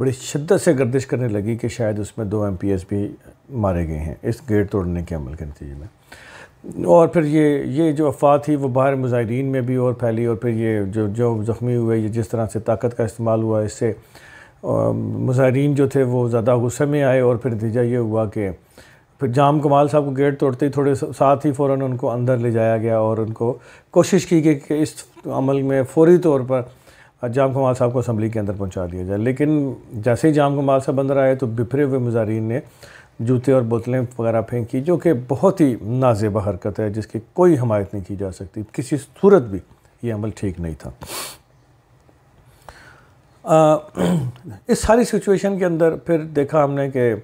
بڑی شدت سے گردش کرنے لگی کہ شاید اس میں 2 MPs بھی مارے گئے ہیں اس گیٹ توڑنے کے عمل کے نتیجے میں، اور پھر یہ جو افواہ تھی وہ باہر مظاہرین میں بھی اور پھیلی، اور پھر یہ جو زخمی ہوئے، یہ جس طرح سے طاقت کا استعمال ہوا، اس سے مظاہرین جو تھے وہ زیادہ غصے میں آئے، اور پھر نتیجہ یہ ہوا کہ پھر جام کمال صاحب کو گیٹ توڑتے ہی تھوڑے ساتھ ہی فوراً ان کو اندر لے جایا گیا، اور ان کو کوشش کی گئی کہ اس عمل میں فوری طور پر جام کمال صاحب کو اسمبلی کے اندر پہنچا دیا جائے۔ لیکن جیسے ہی جام کمال صاحب اندر آئے تو بپھرے ہوئے مظاہرین نے جوتے اور بوتلیں وغیرہ پھینکی، جو کہ بہت ہی نازیبا حرکت ہے جس کی کوئی حمایت نہیں کی جا سکتی، کسی صورت بھی یہ عمل ٹھیک نہیں تھا۔ اس ساری سچویشن کے اندر پھر دیکھا ہم نے کہ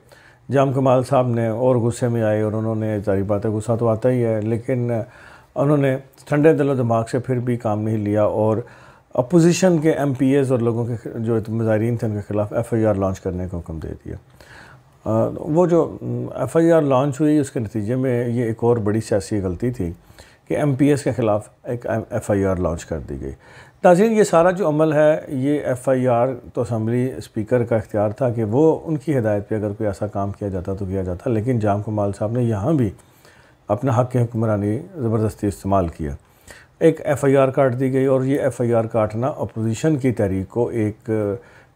جام کمال صاحب نے اور غصے میں آئے، اور انہوں نے ظاہر بات ہے غصہ تو آتا ہی ہے، لیکن انہوں نے ٹھنڈے دل و دماغ سے پھر بھی کام نہیں لیا، اور اپوزیشن کے MPs اور لوگوں کے جو مظاہرین تھے ان کے خلاف FIR لانچ کرنے کا حکم دے دیا۔ وہ جو FIR لانچ ہوئی اس کے نتیجے میں یہ ایک اور بڑی سیاسی غلطی تھی کہ MPs کے خلاف ایک FIR لانچ کر دی گئی۔ ناظرین، یہ سارا جو عمل ہے یہ FIR تو اسمبلی اسپیکر کا اختیار تھا کہ وہ ان کی ہدایت پہ اگر کوئی ایسا کام کیا جاتا تو کیا جاتا، لیکن جام کمال صاحب نے یہاں بھی اپنا حق حکمرانی زبردستی استعمال کیا۔ ایک FIR کاٹ دی گئی، اور یہ FIR کاٹنا اپوزیشن کی تحریک کو ایک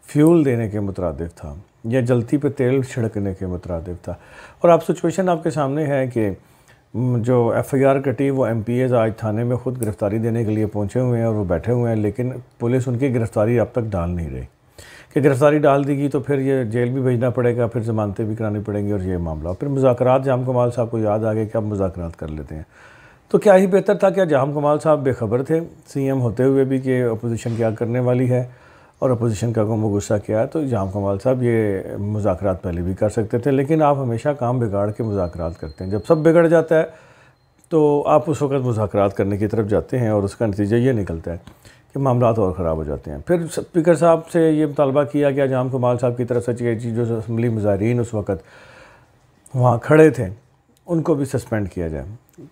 فیول دینے کے مترادف تھا، یا جلتی پہ تیل چھڑکنے کے مترادف تھا۔ اور اب سچویشن آپ کے سامنے ہے کہ جو FIR کٹی وہ MPs آج تھانے میں خود گرفتاری دینے کے لیے پہنچے ہوئے ہیں، اور وہ بیٹھے ہوئے ہیں، لیکن پولیس ان کی گرفتاری اب تک ڈال نہیں رہی کہ گرفتاری ڈال دی گئی تو پھر یہ جیل بھی بھیجنا پڑے گا، پھر ضمانتیں بھی کرانی پڑیں گی، اور یہ معاملہ پھر مذاکرات جام کمال صاحب کو یاد آ گئے کہ اب مذاکرات کر لیتے ہیں۔ تو کیا ہی بہتر تھا کہ جام کمال صاحب بے خبر تھے CM ہوتے ہوئے بھی کہ اپوزیشن کیا کرنے والی ہے، اور اپوزیشن کا قوم غصہ کیا ہے، تو جام کمال صاحب یہ مذاکرات پہلے بھی کر سکتے تھے، لیکن آپ ہمیشہ کام بگاڑ کے مذاکرات کرتے ہیں۔ جب سب بگڑ جاتا ہے تو آپ اس وقت مذاکرات کرنے کی طرف جاتے ہیں، اور اس کا نتیجہ یہ نکلتا ہے کہ معاملات اور خراب ہو جاتے ہیں۔ پھر اسپیکر صاحب سے یہ مطالبہ کیا گیا جام کمال صاحب کی طرف سے کہ جو اسمبلی مظاہرین اس وقت وہاں کھڑے تھے ان کو بھی سسپینڈ کیا جائے۔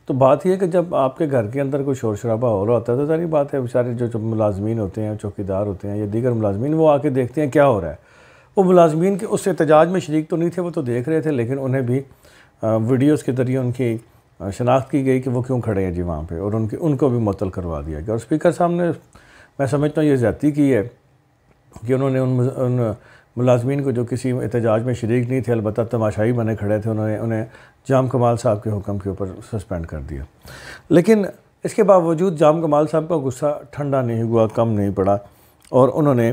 تو بات یہ ہے کہ جب آپ کے گھر کے اندر کوئی شور شرابہ ہو رہا ہوتا ہے تو ظاہر بات ہے بیچارے جو ملازمین ہوتے ہیں، چوکیدار ہوتے ہیں یا دیگر ملازمین، وہ آ کے دیکھتے ہیں کیا ہو رہا ہے۔ وہ ملازمین کے اس احتجاج میں شریک تو نہیں تھے، وہ تو دیکھ رہے تھے، لیکن انہیں بھی ویڈیوز کے ذریعے ان کی شناخت کی گئی کہ وہ کیوں کھڑے ہیں جی وہاں پہ، اور ان کو بھی معطل کروا دیا گیا۔ اور اسپیکر صاحب نے، میں سمجھتا ہوں، یہ زیادتی کی ہے کہ انہوں نے ان ملازمین کو جو کسی احتجاج میں شریک نہیں تھے، البتہ تماشائی بنے کھڑے تھے، انہیں جام کمال صاحب کے حکم کے اوپر سسپینڈ کر دیا۔ لیکن اس کے باوجود جام کمال صاحب کا غصہ ٹھنڈا نہیں ہوا، کم نہیں پڑا، اور انہوں نے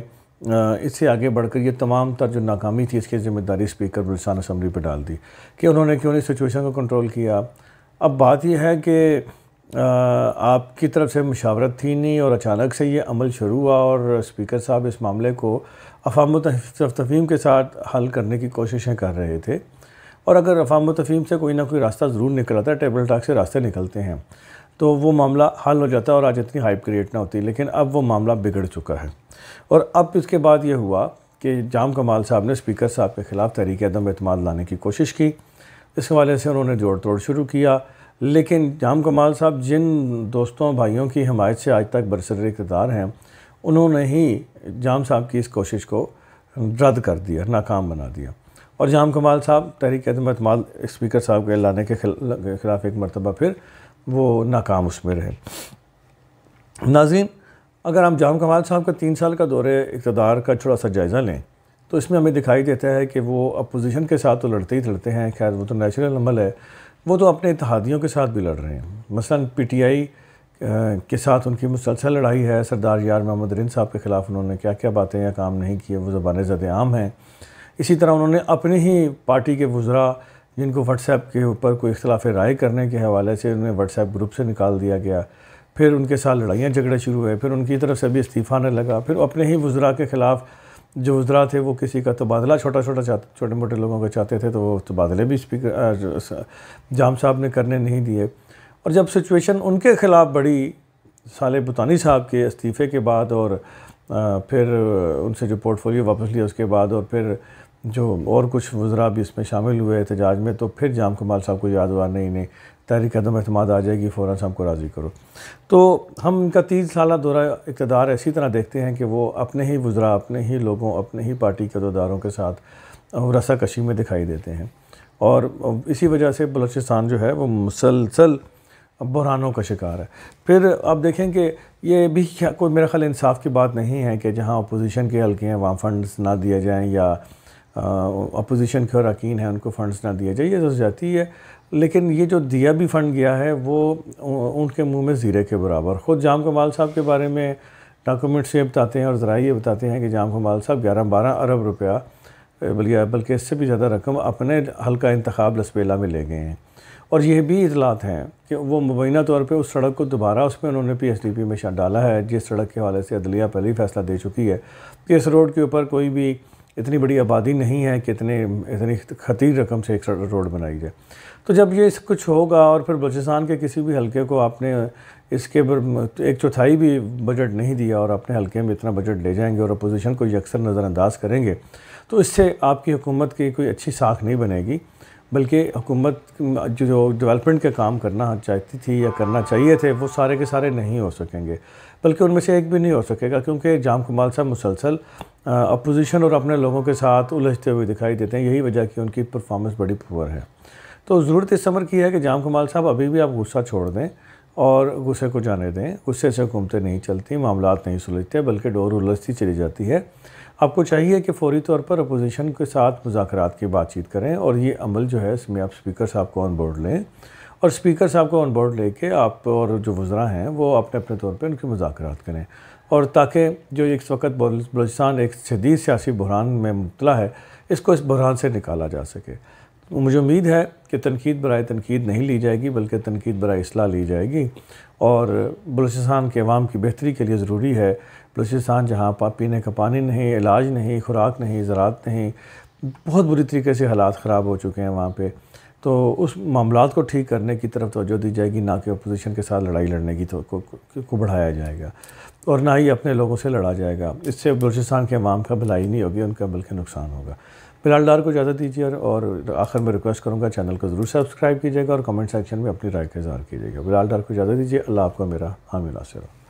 اس سے آگے بڑھ کر یہ تمام تر جو ناکامی تھی اس کی ذمہ داری اسپیکر بلوچستان اسمبلی پہ ڈال دی کہ انہوں نے کیوں نہیں سچویشن کو کنٹرول کیا۔ اب بات یہ ہے کہ آپ کی طرف سے مشاورت تھی نہیں، اور اچانک سے یہ عمل شروع ہوا، اور اسپیکر صاحب اس معاملے کو افہام و تفہیم کے ساتھ حل کرنے کی کوششیں کر رہے تھے۔ اور اگر افہام و تفہیم سے کوئی نہ کوئی راستہ ضرور نکل آتا ہے، ٹیبل ٹاک سے راستے نکلتے ہیں، تو وہ معاملہ حل ہو جاتا ہے اور آج اتنی ہائپ کریٹ نہ ہوتی، لیکن اب وہ معاملہ بگڑ چکا ہے۔ اور اب اس کے بعد یہ ہوا کہ جام کمال صاحب نے اسپیکر صاحب کے خلاف تحریک عدم اعتماد لانے کی کوشش کی، اس حوالے سے انہوں نے جوڑ توڑ شروع کیا، لیکن جام کمال صاحب جن دوستوں بھائیوں کی حمایت سے آج تک برسر اقتدار ہیں، انہوں نے ہی جام صاحب کی اس کوشش کو رد کر دیا، ناکام بنا دیا، اور جام کمال صاحب تحریک عدم اعتماد اسپیکر صاحب کے لانے کے خلاف ایک مرتبہ پھر وہ ناکام اس میں رہے۔ ناظرین، اگر ہم جام کمال صاحب کا 3 سال کا دور اقتدار کا چھوٹا سا جائزہ لیں تو اس میں ہمیں دکھائی دیتا ہے کہ وہ اپوزیشن کے ساتھ تو لڑتے ہی لڑتے ہیں، خیر وہ تو نیچرل عمل ہے، وہ تو اپنے اتحادیوں کے ساتھ بھی لڑ رہے ہیں۔ مثلا PTI کے ساتھ ان کی مسلسل لڑائی ہے، سردار یار محمد رند صاحب کے خلاف انہوں نے کیا کیا باتیں یا کام نہیں کیے، وہ زبان زد عام ہیں۔ اسی طرح انہوں نے اپنی ہی پارٹی کے وزراء جن کو واٹس ایپ کے اوپر کوئی اختلاف رائے کرنے کے حوالے سے انہیں واٹس ایپ گروپ سے نکال دیا گیا، پھر ان کے ساتھ لڑائیاں جھگڑے شروع ہوئے، پھر ان کی طرف سے بھی استعفیٰ آنے لگا، پھر اپنے ہی وزراء کے خلاف جو وزراء تھے وہ کسی کا تبادلہ چھوٹے موٹے لوگوں کا چاہتے تھے تو وہ تبادلے بھی جام صاحب نے کرنے نہیں دیے۔ اور جب سچویشن ان کے خلاف بڑی صالح بھوتانی صاحب کے استعفے کے بعد، اور پھر ان سے جو پورٹ فولیو واپس لیا اس کے بعد، اور پھر جو اور کچھ وزراء بھی اس میں شامل ہوئے احتجاج میں، تو پھر جام کمال صاحب کو یاد ہوا نہیں تحریک عدم اعتماد آ جائے گی، فوراً سے ہم کو راضی کرو۔ تو ہم ان کا 30 سالہ دورہ اقتدار اسی طرح دیکھتے ہیں کہ وہ اپنے ہی وزراء، اپنے ہی لوگوں، اپنے ہی پارٹی کے عہدیداروں کے ساتھ رسا کشی میں دکھائی دیتے ہیں، اور اسی وجہ سے بلوچستان جو ہے وہ مسلسل بحرانوں کا شکار ہے۔ پھر آپ دیکھیں کہ یہ بھی کوئی میرا خیال انصاف کی بات نہیں ہے کہ جہاں اپوزیشن کے حلقے ہیں وہاں فنڈز نہ دیے جائیں، یا اپوزیشن کے اراکین ہیں ان کو فنڈز نہ دیے جائیں، یہ تو زیادتی ہے۔ لیکن یہ جو دیا بھی فنڈ گیا ہے وہ ان کے منہ میں زیرے کے برابر۔ خود جام کمال صاحب کے بارے میں ڈاکومنٹس یہ بتاتے ہیں اور ذرائع یہ بتاتے ہیں کہ جام کمال صاحب 11-12 ارب روپیہ بلکہ اس سے بھی زیادہ رقم اپنے حلقہ انتخاب لسبیلا میں لے گئے ہیں، اور یہ بھی اطلاعات ہیں کہ وہ مبینہ طور پہ اس سڑک کو دوبارہ اس میں انہوں نے پی ایس ڈی پی میں ڈالا ہے، جس سڑک کے حوالے سے عدلیہ پہلے ہی فیصلہ دے چکی ہے کہ اس روڈ کے اوپر کوئی بھی اتنی بڑی آبادی نہیں ہے کہ اتنی خطیر رقم سے ایک روڈ بنائی جائے۔ تو جب یہ کچھ ہوگا اور پھر بلوچستان کے کسی بھی حلقے کو آپ نے اس کے 1/4 بھی بجٹ نہیں دیا اور اپنے حلقے میں اتنا بجٹ لے جائیں گے اور اپوزیشن کو یکسر نظر انداز کریں گے، تو اس سے آپ کی حکومت کی کوئی اچھی ساکھ نہیں بنے گی، بلکہ حکومت جو ڈیولپمنٹ کے کام کرنا چاہتی تھی یا کرنا چاہیے تھے وہ سارے کے سارے نہیں ہو سکیں گے، بلکہ ان میں سے ایک بھی نہیں ہو سکے گا، کیونکہ جام کمال صاحب مسلسل اپوزیشن اور اپنے لوگوں کے ساتھ الجھتے ہوئے دکھائی دیتے ہیں۔ یہی وجہ کہ ان کی پرفارمنس بڑی پور ہے۔ تو ضرورت اس امر کی ہے کہ جام کمال صاحب ابھی بھی آپ غصہ چھوڑ دیں اور غصے کو جانے دیں۔ غصے سے حکومتیں نہیں چلتی، معاملات نہیں سلجھتے، بلکہ ڈور الجھتی چلی جاتی ہے۔ آپ کو چاہیے کہ فوری طور پر اپوزیشن کے ساتھ مذاکرات کی بات چیت کریں، اور یہ عمل جو ہے اس میں آپ اسپیکر صاحب کو آن بورڈ لیں، اور اسپیکر صاحب کو آن بورڈ لے کے آپ اور جو وزراء ہیں وہ اپنے اپنے طور پہ ان کی مذاکرات کریں، اور تاکہ جو اس وقت بلوچستان ایک شدید سیاسی بحران میں مبتلا ہے، اس کو اس بحران سے نکالا جا سکے۔ مجھے امید ہے کہ تنقید برائے تنقید نہیں لی جائے گی، بلکہ تنقید برائے اصلاح لی جائے گی، اور بلوچستان کے عوام کی بہتری کے لیے ضروری ہے۔ بلوچستان جہاں پینے کا پانی نہیں، علاج نہیں، خوراک نہیں، زراعت نہیں، بہت بری طریقے سے حالات خراب ہو چکے ہیں وہاں پہ، تو اس معاملات کو ٹھیک کرنے کی طرف توجہ دی جائے گی، نہ کہ اپوزیشن کے ساتھ لڑائی لڑنے کی کو بڑھایا جائے گا، اور نہ ہی اپنے لوگوں سے لڑا جائے گا۔ اس سے بلوچستان کے عوام کا بھلائی نہیں ہوگی، ان کا بلکہ نقصان ہوگا۔ بلال ڈار کو اجازت دیجیے، اور آخر میں ریکویسٹ کروں گا چینل کو ضرور سبسکرائب کیجیے گا اور کمنٹ سیکشن میں اپنی رائے کا اظہار کیجیے گا۔ بلال ڈار کو اجازت دیجیے، اللہ آپ کو میرا حامی ناصر ہو۔